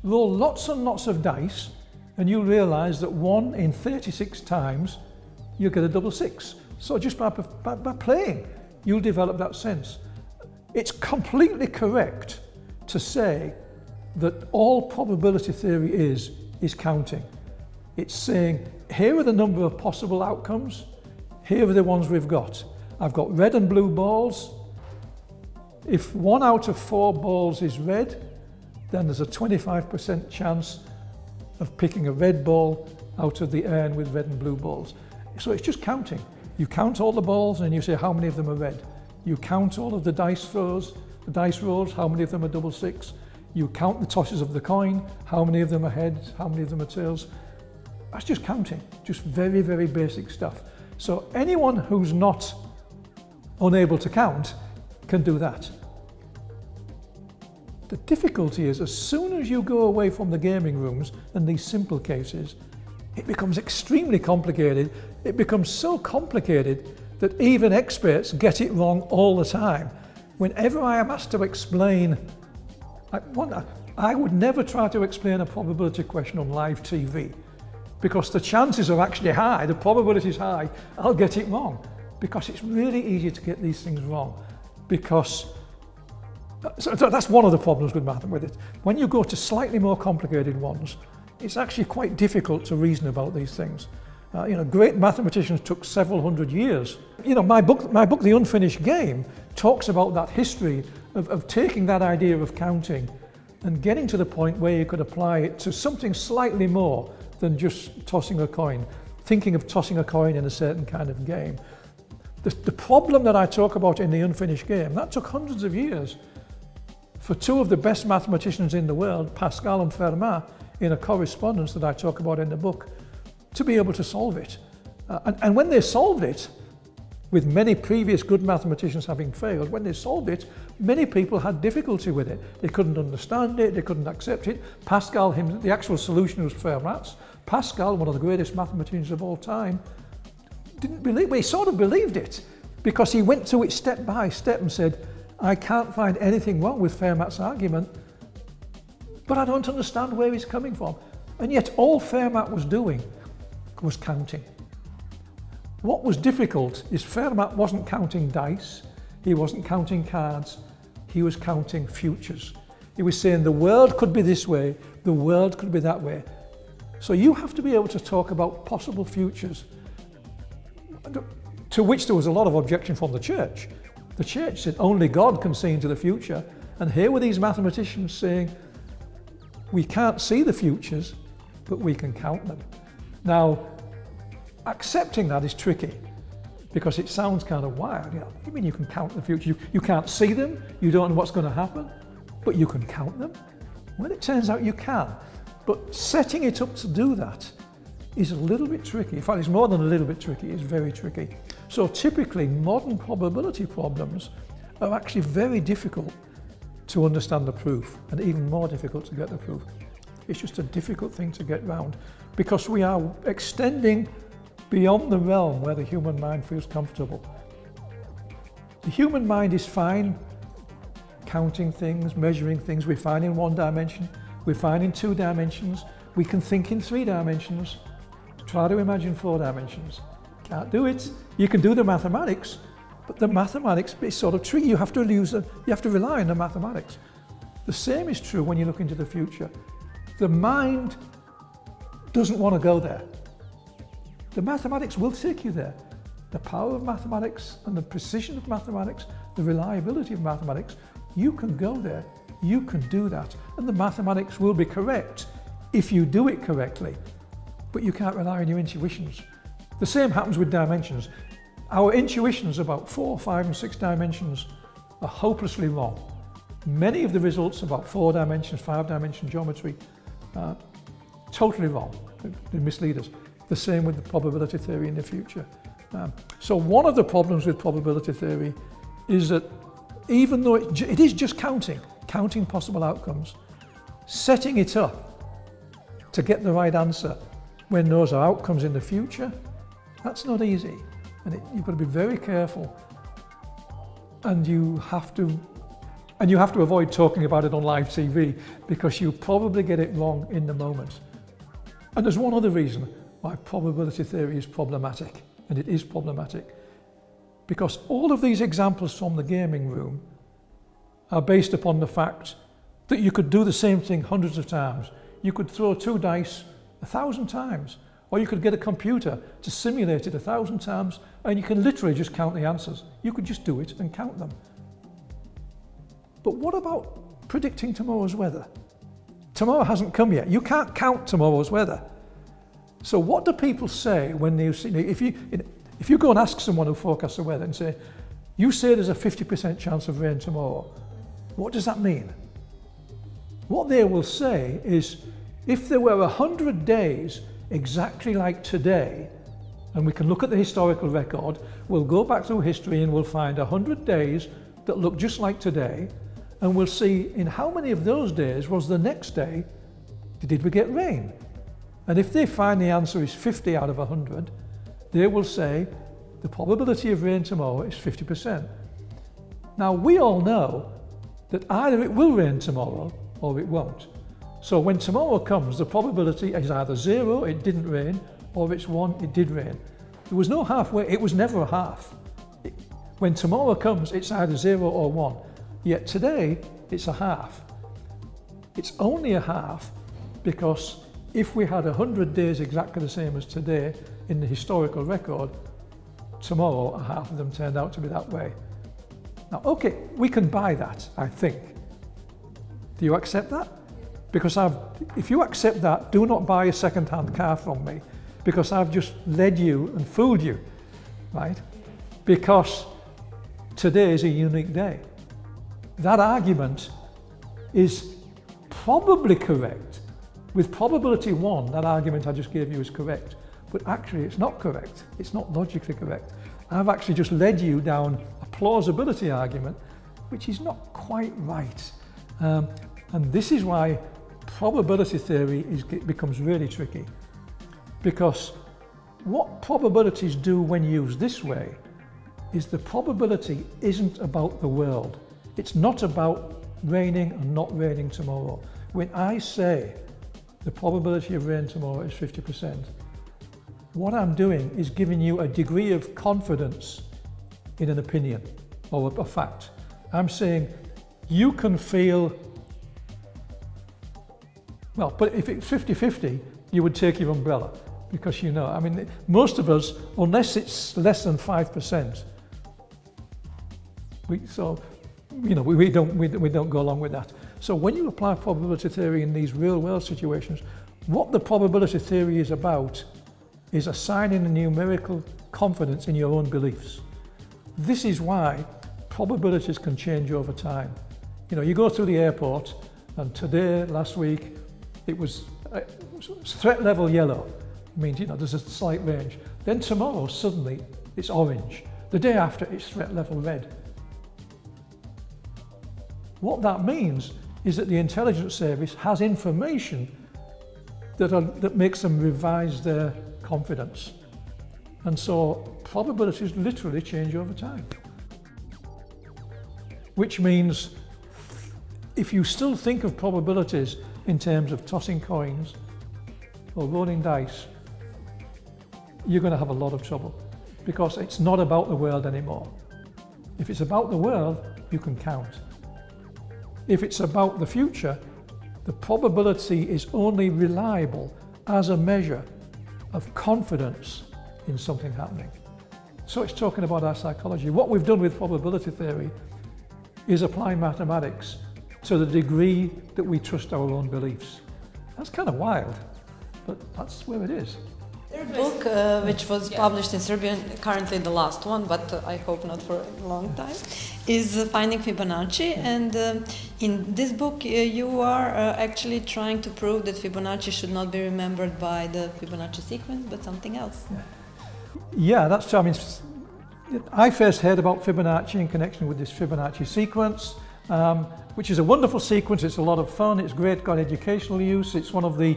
roll lots and lots of dice, and you'll realise that 1 in 36 times you'll get a double 6. So just by playing, you'll develop that sense. It's completely correct to say that all probability theory is counting. It's saying, here are the number of possible outcomes, here are the ones we've got. I've got red and blue balls. If 1 out of 4 balls is red, then there's a 25% chance of picking a red ball out of the urn with red and blue balls. So it's just counting. You count all the balls and you say how many of them are red. You count all of the dice throws, the dice rolls, how many of them are double 6. You count the tosses of the coin, how many of them are heads, how many of them are tails. That's just counting, just very, very basic stuff. So anyone who's not unable to count can do that. The difficulty is, as soon as you go away from the gaming rooms and these simple cases, it becomes extremely complicated. It becomes so complicated that even experts get it wrong all the time. Whenever I am asked to explain, I would never try to explain a probability question on live TV, because the chances are actually high, the probability is high, I'll get it wrong, because it's really easy to get these things wrong. Because so that's one of the problems with math with it. When you go to slightly more complicated ones, it's actually quite difficult to reason about these things. Great mathematicians took several hundred years. My book, The Unfinished Game, talks about that history of taking that idea of counting and getting to the point where you could apply it to something slightly more than just tossing a coin, thinking of tossing a coin in a certain kind of game. The problem that I talk about in The Unfinished Game, that took hundreds of years for 2 of the best mathematicians in the world, Pascal and Fermat, in a correspondence that I talk about in the book, to be able to solve it. And when they solved it, with many previous good mathematicians having failed, when they solved it, many people had difficulty with it. They couldn't understand it, they couldn't accept it. Pascal, the actual solution was Fermat's. Pascal, one of the greatest mathematicians of all time, didn't believe, well, he sort of believed it, because he went through it step by step and said, I can't find anything wrong with Fermat's argument, but I don't understand where he's coming from. And yet all Fermat was doing was counting. What was difficult is Fermat wasn't counting dice, he wasn't counting cards, he was counting futures. He was saying the world could be this way, the world could be that way. So you have to be able to talk about possible futures, to which there was a lot of objection from the church. The church said only God can see into the future, and here were these mathematicians saying we can't see the futures, but we can count them. Now, accepting that is tricky, because it sounds kind of wild. You mean you can count the future? You can't see them, you don't know what's going to happen, but you can count them? Well, it turns out you can, but setting it up to do that is a little bit tricky. In fact, it's more than a little bit tricky, it's very tricky. So typically, modern probability problems are actually very difficult to understand the proof, and even more difficult to get the proof. It's just a difficult thing to get round, because we are extending beyond the realm where the human mind feels comfortable. The human mind is fine counting things, measuring things. We're fine in 1 dimension, we're fine in 2 dimensions, we can think in 3 dimensions. Try to imagine 4 dimensions. Can't do it. You can do the mathematics, but the mathematics is sort of tricky. You have to rely on the mathematics. The same is true when you look into the future. The mind doesn't want to go there. The mathematics will take you there. The power of mathematics and the precision of mathematics, the reliability of mathematics, you can go there, you can do that, and the mathematics will be correct if you do it correctly, but you can't rely on your intuitions. The same happens with dimensions. Our intuitions about 4, 5 and 6 dimensions are hopelessly wrong. Many of the results about 4 dimensions, 5 dimension geometry are totally wrong. They mislead us. The same with the probability theory in the future. So one of the problems with probability theory is that even though it is just counting possible outcomes, setting it up to get the right answer when those are outcomes in the future, that's not easy. And you've got to be very careful, and you have to avoid talking about it on live TV, because you probably get it wrong in the moment. And there's one other reason why probability theory is problematic, and it is problematic, because all of these examples from the gaming room are based upon the fact that you could do the same thing hundreds of times. You could throw 2 dice 1,000 times, or you could get a computer to simulate it 1,000 times, and you can literally just count the answers. You could just do it and count them. But what about predicting tomorrow's weather? Tomorrow hasn't come yet. You can't count tomorrow's weather. So what do people say when they see, if you go and ask someone who forecasts the weather and say, you say there's a 50% chance of rain tomorrow, what does that mean? What they will say is, if there were 100 days exactly like today, and we can look at the historical record, we'll go back through history and we'll find 100 days that look just like today, and we'll see in how many of those days was the next day, did we get rain? And if they find the answer is 50 out of 100, they will say the probability of rain tomorrow is 50%. Now we all know that either it will rain tomorrow or it won't. So when tomorrow comes, the probability is either 0, it didn't rain, or it's 1, it did rain. There was no halfway, it was never a half. When tomorrow comes, it's either 0 or 1. Yet today, it's a half. It's only a half because if we had 100 days exactly the same as today in the historical record, tomorrow a half of them turned out to be that way. Now, okay, we can buy that, I think. Do you accept that? Because if you accept that, do not buy a second-hand car from me, because I've just led you and fooled you, right? Because today is a unique day. That argument is probably correct. With probability 1, that argument I just gave you is correct, but actually it's not correct. It's not logically correct. I've actually just led you down a plausibility argument, which is not quite right. And this is why probability theory becomes really tricky, because what probabilities do when used this way is the probability isn't about the world. It's not about raining and not raining tomorrow. When I say the probability of rain tomorrow is 50%, what I'm doing is giving you a degree of confidence in an opinion or a fact. I'm saying you can feel, well, but if it's 50-50, you would take your umbrella, because you know, I mean, most of us, unless it's less than 5%, we don't go along with that. So when you apply probability theory in these real world situations, what the probability theory is about is assigning a numerical confidence in your own beliefs. This is why probabilities can change over time. You know, you go through the airport, and today, last week, it was threat level yellow. It means, you know, there's a slight range. Then tomorrow, suddenly, it's orange. The day after, it's threat level red. What that means is that the intelligence service has information that makes them revise their confidence. And so probabilities literally change over time. Which means if you still think of probabilities in terms of tossing coins or rolling dice, you're going to have a lot of trouble, because it's not about the world anymore. If it's about the world, you can count. If it's about the future, the probability is only reliable as a measure of confidence in something happening. So it's talking about our psychology. What we've done with probability theory is apply mathematics to the degree that we trust our own beliefs. That's kind of wild, but that's where it is. Their book, which was published in Serbian, currently the last one, but I hope not for a long time, is Finding Fibonacci. And in this book, you are actually trying to prove that Fibonacci should not be remembered by the Fibonacci sequence, but something else. Yeah, that's true. I mean, I first heard about Fibonacci in connection with this Fibonacci sequence, which is a wonderful sequence. It's a lot of fun. It's great, got educational use. It's one of the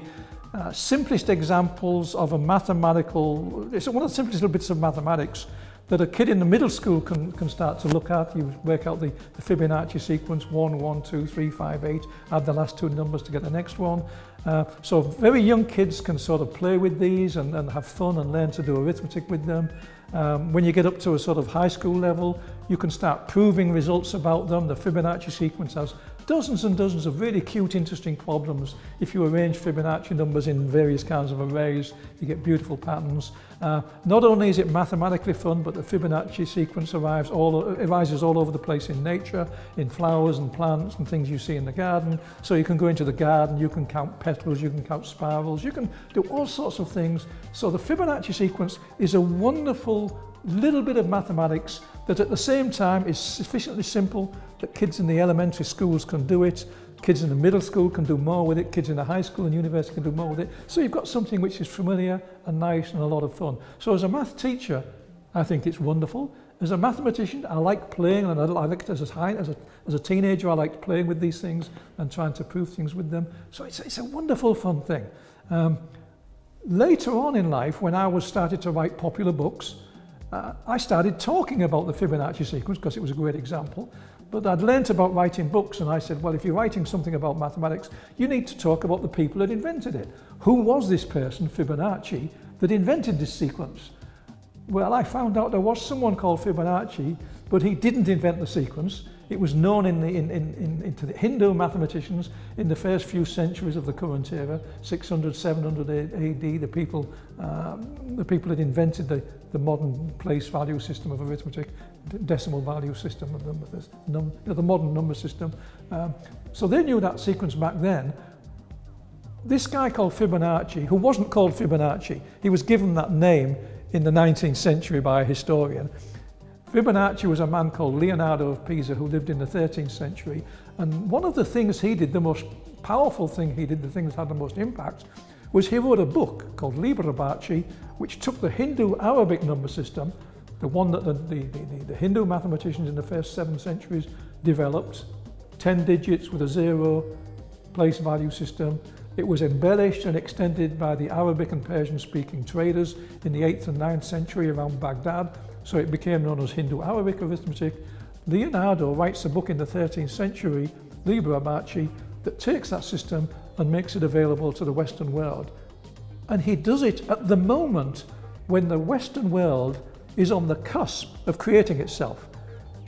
simplest examples of a mathematical, it's one of the simplest little bits of mathematics that a kid in the middle school can start to look at. You work out the Fibonacci sequence, 1, 1, 2, 3, 5, 8, add the last two numbers to get the next one. So very young kids can sort of play with these and have fun and learn to do arithmetic with them. When you get up to a sort of high school level, you can start proving results about them. The Fibonacci sequence has dozens and dozens of really cute, interesting problems. If you arrange Fibonacci numbers in various kinds of arrays, you get beautiful patterns. Not only is it mathematically fun, but the Fibonacci sequence arises all over the place in nature, in flowers and plants and things you see in the garden. So you can go into the garden, you can count petals, you can count spirals, you can do all sorts of things. So the Fibonacci sequence is a wonderful little bit of mathematics that at the same time is sufficiently simple that kids in the elementary schools can do it, kids in the middle school can do more with it, kids in the high school and university can do more with it. So you've got something which is familiar and nice and a lot of fun. So as a math teacher, I think it's wonderful. As a mathematician, I like playing, and I liked as a teenager, I liked playing with these things and trying to prove things with them. So it's a wonderful, fun thing. Later on in life, when I started to write popular books, I started talking about the Fibonacci sequence because it was a great example. But I'd learnt about writing books, and I said, well, if you're writing something about mathematics, you need to talk about the people that invented it. Who was this person, Fibonacci, that invented this sequence? Well, I found out there was someone called Fibonacci, but he didn't invent the sequence. It was known to the Hindu mathematicians in the first few centuries of the current era, 600, 700 AD, the people that invented the modern place value system of arithmetic, decimal value system of numbers, the modern number system. So they knew that sequence back then. This guy called Fibonacci, who wasn't called Fibonacci, he was given that name in the 19th century by a historian. Fibonacci was a man called Leonardo of Pisa who lived in the 13th century, and one of the things he did, the most powerful thing he did, the thing that had the most impact, was he wrote a book called Liber Abaci, which took the Hindu-Arabic number system, the one that the Hindu mathematicians in the first 7 centuries developed, 10 digits with a 0 place value system. It was embellished and extended by the Arabic and Persian-speaking traders in the 8th and 9th century around Baghdad, so it became known as Hindu-Arabic arithmetic. Leonardo writes a book in the 13th century, Liber Abaci, that takes that system and makes it available to the Western world. And he does it at the moment when the Western world is on the cusp of creating itself.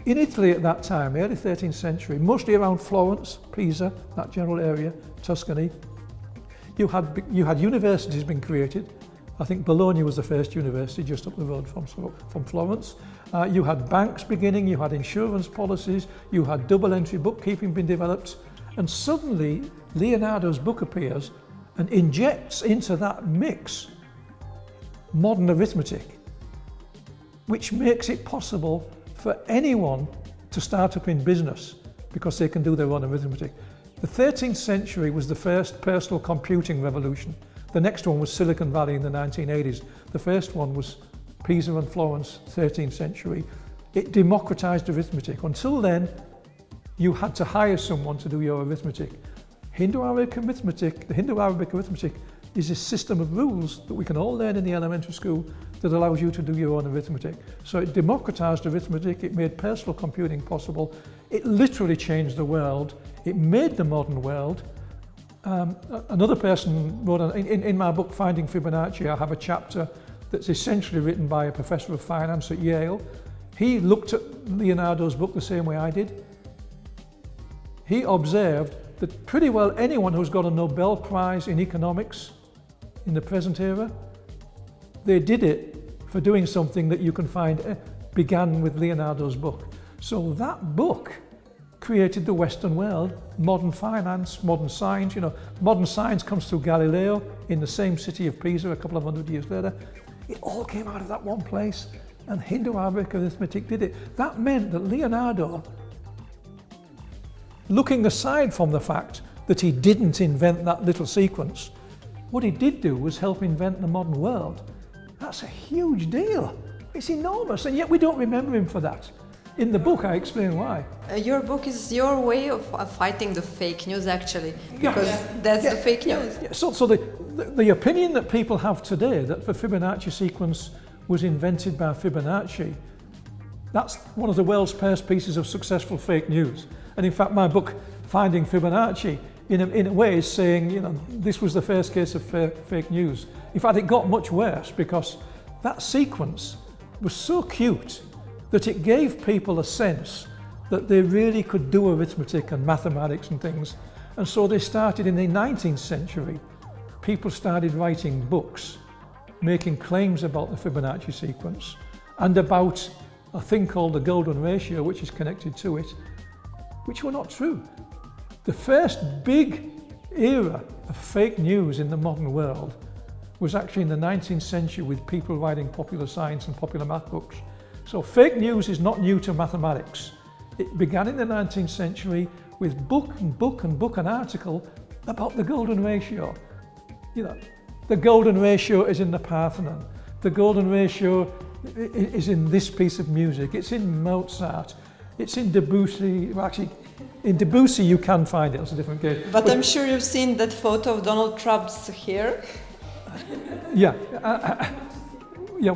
In Italy at that time, early 13th century, mostly around Florence, Pisa, that general area, Tuscany, you had universities being created. I think Bologna was the first university just up the road from Florence. You had banks beginning, you had insurance policies, you had double entry bookkeeping being developed, and suddenly Leonardo's book appears and injects into that mix modern arithmetic, which makes it possible for anyone to start up in business because they can do their own arithmetic. The 13th century was the first personal computing revolution. The next one was Silicon Valley in the 1980s. The first one was Pisa and Florence, 13th century. It democratized arithmetic. Until then, you had to hire someone to do your arithmetic. The Hindu-Arabic arithmetic is a system of rules that we can all learn in the elementary school that allows you to do your own arithmetic. So it democratized arithmetic, it made personal computing possible, it literally changed the world, it made the modern world. Another person wrote, in my book Finding Fibonacci, I have a chapter that's essentially written by a professor of finance at Yale. He looked at Leonardo's book the same way I did. He observed that pretty well anyone who's got a Nobel Prize in economics, in the present era. They did it for doing something that you can find began with Leonardo's book. So that book created the Western world, modern finance, modern science. You know, modern science comes through Galileo in the same city of Pisa a couple of 100 years later. It all came out of that one place, and Hindu-Arabic arithmetic did it. That meant that Leonardo, looking aside from the fact that he didn't invent that little sequence, what he did do was help invent the modern world. That's a huge deal. It's enormous, and yet we don't remember him for that. In the book, I explain why. Your book is your way of fighting the fake news, actually, because that's the fake news. Yeah. So the opinion that people have today that the Fibonacci sequence was invented by Fibonacci, that's one of the world's first pieces of successful fake news. And in fact, my book, Finding Fibonacci, in a way is saying, you know, this was the first case of fake news. In fact, it got much worse because that sequence was so cute that it gave people a sense that they really could do arithmetic and mathematics and things. And so they started in the 19th century. People started writing books, making claims about the Fibonacci sequence and about a thing called the golden ratio, which is connected to it, which were not true. The first big era of fake news in the modern world was actually in the 19th century with people writing popular science and popular math books. So fake news is not new to mathematics. It began in the 19th century with book and article about the golden ratio. You know, the golden ratio is in the Parthenon. The golden ratio is in this piece of music. It's in Mozart. It's in Debussy. Well, actually, in Debussy you can find it. It's a different case. But I'm sure you've seen that photo of Donald Trump's hair. Yeah. Yeah.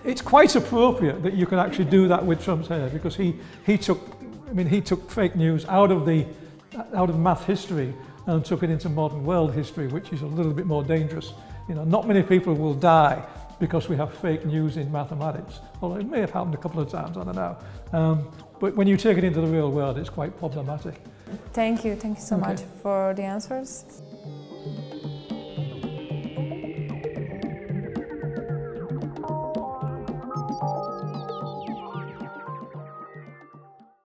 It's quite appropriate that you can actually do that with Trump's hair, because he took fake news out of math history and took it into modern world history, which is a little bit more dangerous. You know, not many people will die because we have fake news in mathematics. Although it may have happened a couple of times, I don't know. But when you take it into the real world, it's quite problematic. Thank you so much for the answers.